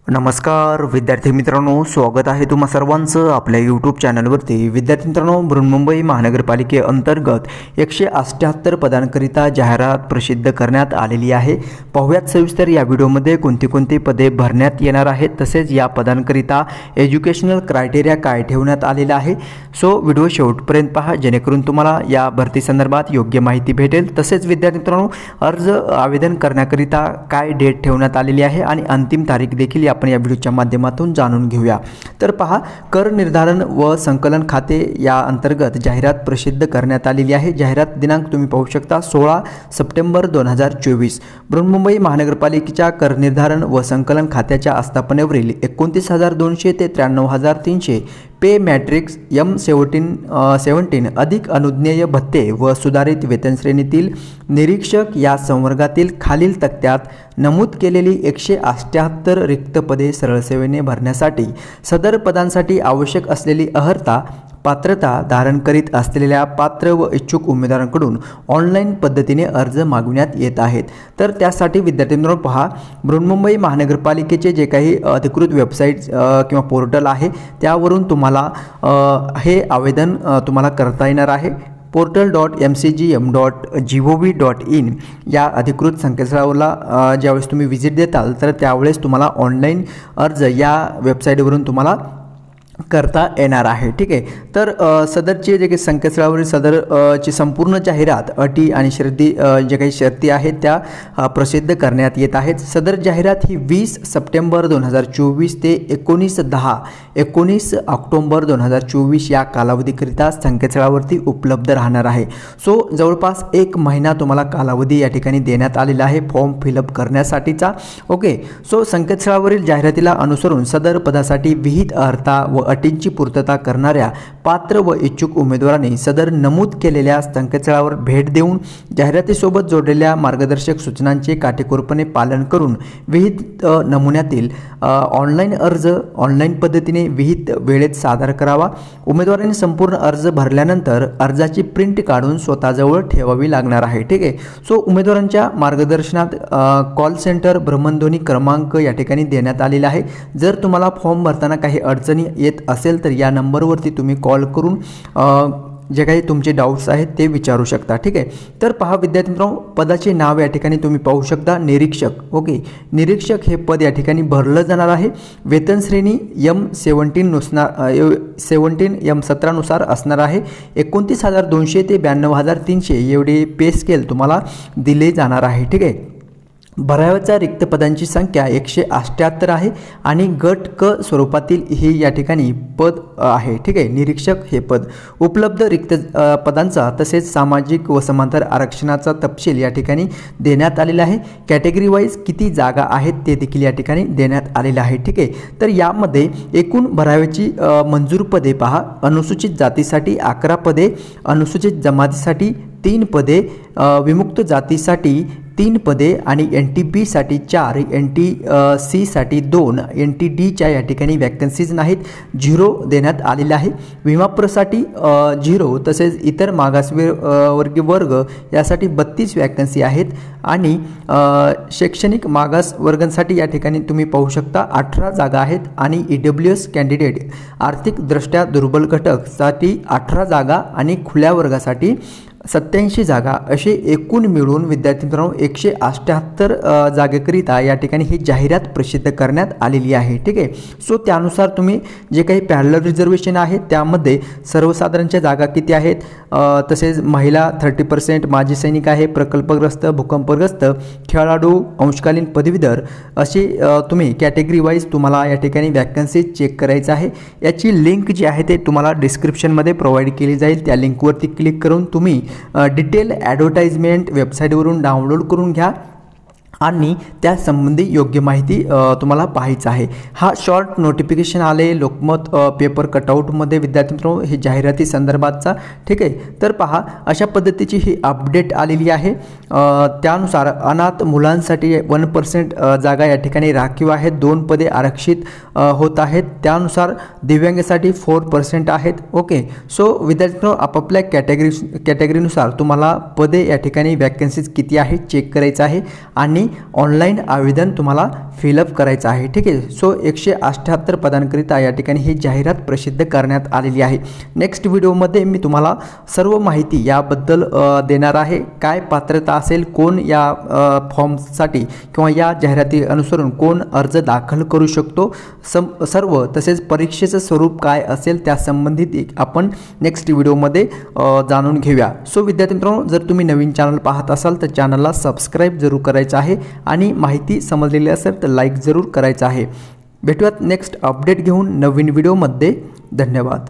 नमस्कार विद्यार्थी मित्रांनो, स्वागत आहे तुम्हा सर्वांचं आपल्या यूट्यूब चॅनलवरती। विद्यार्थी मित्रांनो, बृहन्मुंबई महानगरपालिकेअंतर्गत 178 पदांकरिता जाहिरात प्रसिद्ध करण्यात आलेली आहे। पाहूयात सविस्तर या व्हिडिओमध्ये कोणती पदे भरण्यात येणार आहेत, तसेच या पदांकरिता एज्युकेशनल क्रायटेरिया काय ठेवण्यात आलेला आहे। सो व्हिडिओ शेवटपर्यंत पहा, जेणेकरून तुम्हाला या भरती संदर्भात योग्य माहिती भेटेल। तसेच विद्यार्थी मित्रांनो, अर्ज आवेदन करण्याकरिता काय डेट ठेवण्यात आलेली आहे आणि अंतिम तारीख देखील आपण या व्हिडिओच्या माध्यमातून जाणून घेऊया। तर पहा, कर निर्धारण व संकलन खाते या अंतर्गत जाहिरात प्रसिद्ध करण्यात आलेली आहे। जाहिरात दिनांक तुम्ही पाहू शकता 16 सप्टेंबर 2024। बृहन्मुंबई महानगरपालिकेच्या कर निर्धारण व संकलन खात्याच्या आस्थापनेवरील 29,200 ते 93,300 पे मॅट्रिक्स M17 अधिक अनुज्ञेय भत्ते व सुधारित वेतन श्रेणीतील निरीक्षक या संवर्गातील खालील तक्त्यात नमूद केलेली 178 रिक्त पदे सरळ सेवेने भरण्यासाठी सदर पदांसाठी आवश्यक असलेली अर्हता पात्रता धारण करीत असलेल्या पात्र व इच्छुक उमेदवारांकडून ऑनलाईन पद्धतीने अर्ज मागविण्यात येत आहेत। तर त्यासाठी विद्यार्थ्यांनो पहा, बृहन्मुंबई महानगरपालिकेचे जे काही अधिकृत वेबसाईट किंवा पोर्टल आहे त्यावरून तुम्हाला हे आवेदन तुम्हाला करता येणार आहे। portal.mcgm.gov.in या अधिकृत संकेतस्थळाला ज्यावेळेस तुम्ही व्हिजिट देताल तर त्यावेळेस तुम्हाला ऑनलाईन अर्ज या वेबसाईटवरून तुम्हाला करता येणार आहे। ठीक आहे, तर सदरचे जे काही संकेतस्थळावरील सदरची संपूर्ण जाहिरात अटी आणि शर्ती जे काही शर्ती आहेत त्या प्रसिद्ध करण्यात येत आहेत। सदर जाहिरात ही 20 सप्टेंबर 2024 ते 19 ऑक्टोबर 2024 या कालावधीकरिता संकेतस्थळावरती उपलब्ध राहणार आहे। सो जवळपास 1 महिना तुम्हाला कालावधी या ठिकाणी देण्यात आलेला आहे फॉर्म फिलअप करण्यासाठीचा। ओके, सो संकेतस्थळावरील जाहिरातीला अनुसरून सदर पदासाठी विहित अर्हता व अटींची पूर्तता करणाऱ्या पात्र व इच्छुक उमेदवारांनी सदर नमूद केलेल्या संकेतस्थळावर भेट देऊन जाहिरातीसोबत जोडलेल्या मार्गदर्शक सूचनांचे काटेकोरपणे पालन करून विहित नमुन्यातील ऑनलाईन अर्ज ऑनलाईन पद्धतीने विहित वेळेत सादर करावा। उमेदवारांनी संपूर्ण अर्ज भरल्यानंतर अर्जाची प्रिंट काढून स्वतःजवळ ठेवावी लागणार आहे। ठीक आहे, सो उमेदवारांच्या मार्गदर्शनात कॉल सेंटर भ्रमणध्वनी क्रमांक या ठिकाणी देण्यात आलेला आहे। जर तुम्हाला फॉर्म भरताना काही अडचणी येत असेल तर या नंबरवरती तुम्ही कॉल करून जे काही तुमचे डाऊट्स आहेत ते विचारू शकता। ठीक आहे, तर पहा विद्यार्थी मित्रांनो, पदाचे नाव या ठिकाणी तुम्ही पाहू शकता निरीक्षक। ओके, निरीक्षक हे पद या ठिकाणी भरलं जाणार आहे। वेतन श्रेणी M17 नुसार असणार आहे। 29,200 ते 92,300 एवढे पे स्केल तुम्हाला दिले जाणार आहे। ठीक आहे, भराव्याच्या रिक्त पदांची संख्या 178 आहे आणि गट क स्वरूपातील हे या ठिकाणी पद आहे। ठीक आहे, निरीक्षक हे पद उपलब्ध रिक्त पदांचा तसेच सामाजिक व समांतर आरक्षणाचा तपशील या ठिकाणी देण्यात आलेला आहे। कॅटेगरी वाईज किती जागा आहेत ते देखील या ठिकाणी देण्यात आलेले आहे। ठीक आहे, तर यामध्ये एकूण भराव्याची मंजूर पदे पहा, अनुसूचित जातीसाठी 11 पदे, अनुसूचित जमातीसाठी 3 पदे, विमुक्त जातीसाठी 3 पदे आणि NTB साठी 4, NTC साठी 2, NTD च्या या ठिकाणी वॅकन्सीज नाहीत, 0 देण्यात आलेला आहे। विमाप्रसाठी 0, तसेच इतर मागासवर्गीय वर्ग यासाठी 32 वॅकन्सी आहेत आणि शैक्षणिक मागास वर्गांसाठी या ठिकाणी तुम्ही पाहू शकता 18 जागा आहेत आणि EWS कॅन्डिडेट आर्थिकदृष्ट्या दुर्बल घटकसाठी 18 जागा आणि खुल्या वर्गासाठी 87 जागा असे एकूण मिळून विद्यार्थी मित्रांनो 178 जागेकरिता या ठिकाणी ही जाहिरात प्रसिद्ध करण्यात आलेली आहे। ठीक आहे, सो त्यानुसार तुम्ही जे काही पॅरलल रिझर्वेशन आहे त्यामध्ये सर्वसाधारणच्या जागा किती आहेत, तसेच महिला 30%, माजी सैनिक आहे, प्रकल्पग्रस्त, भूकंपग्रस्त, खेळाडू, अंशकालीन पदवीधर असे तुम्ही कॅटेगरी वाईज तुम्हाला या ठिकाणी वॅकन्सी चेक करायचं आहे। याची लिंक जी आहे ते तुम्हाला डिस्क्रिप्शनमध्ये प्रोव्हाइड केली जाईल। त्या लिंकवरती क्लिक करून तुम्ही डिटेल ॲडव्हर्टाइजमेंट वेबसाईटवरून डाउनलोड करून घ्या आणि त्यासंबंधी योग्य माहिती तुम्हाला पाहायचं आहे। हा शॉर्ट नोटिफिकेशन आले लोकमत पेपर कटआउटमध्ये विद्यार्थी मित्रांनो हे जाहिराती संदर्भातचा। ठीक आहे, तर पहा अशा पद्धतीची ही अपडेट आलेली आहे। त्यानुसार अनाथ मुलांसाठी 1% जागा या ठिकाणी राखीव आहेत, 2 पदे आरक्षित होत आहेत। त्यानुसार दिव्यांगासाठी 4% आहेत। ओके, सो विद्यार्थी मित्रांनो आपापल्या कॅटेगरीनुसार तुम्हाला पदे या ठिकाणी वॅकन्सीज किती आहेत चेक करायचं आहे आणि आणि ऑनलाईन आवेदन तुम्हाला फिलअप करायचं आहे, ठीक आहे। सो 178 पदांकरिता या ठिकाणी ही जाहिरात प्रसिद्ध करण्यात आलेली आहे। नेक्स्ट व्हिडिओमध्ये मी तुम्हाला सर्व माहिती याबद्दल देणार आहे। काय पात्रता असेल, कोण या फॉर्मसाठी किंवा या जाहिराती अनुसरून कोण अर्ज दाखल करू शकतो, सर्व तसेच परीक्षेचं स्वरूप काय असेल त्या संबंधित आपण नेक्स्ट व्हिडिओमध्ये जाणून घेऊया। सो विद्यार्थी मित्रांनो, जर तुम्ही नवीन चॅनल पाहत असाल तर चॅनलला सबस्क्राईब जरूर करायचं आहे आणि माहिती समजलेली असेल तर लाईक जरूर करायचं आहे। भेटूयात नेक्स्ट अपडेट घेऊन नवीन व्हिडिओमध्ये। धन्यवाद।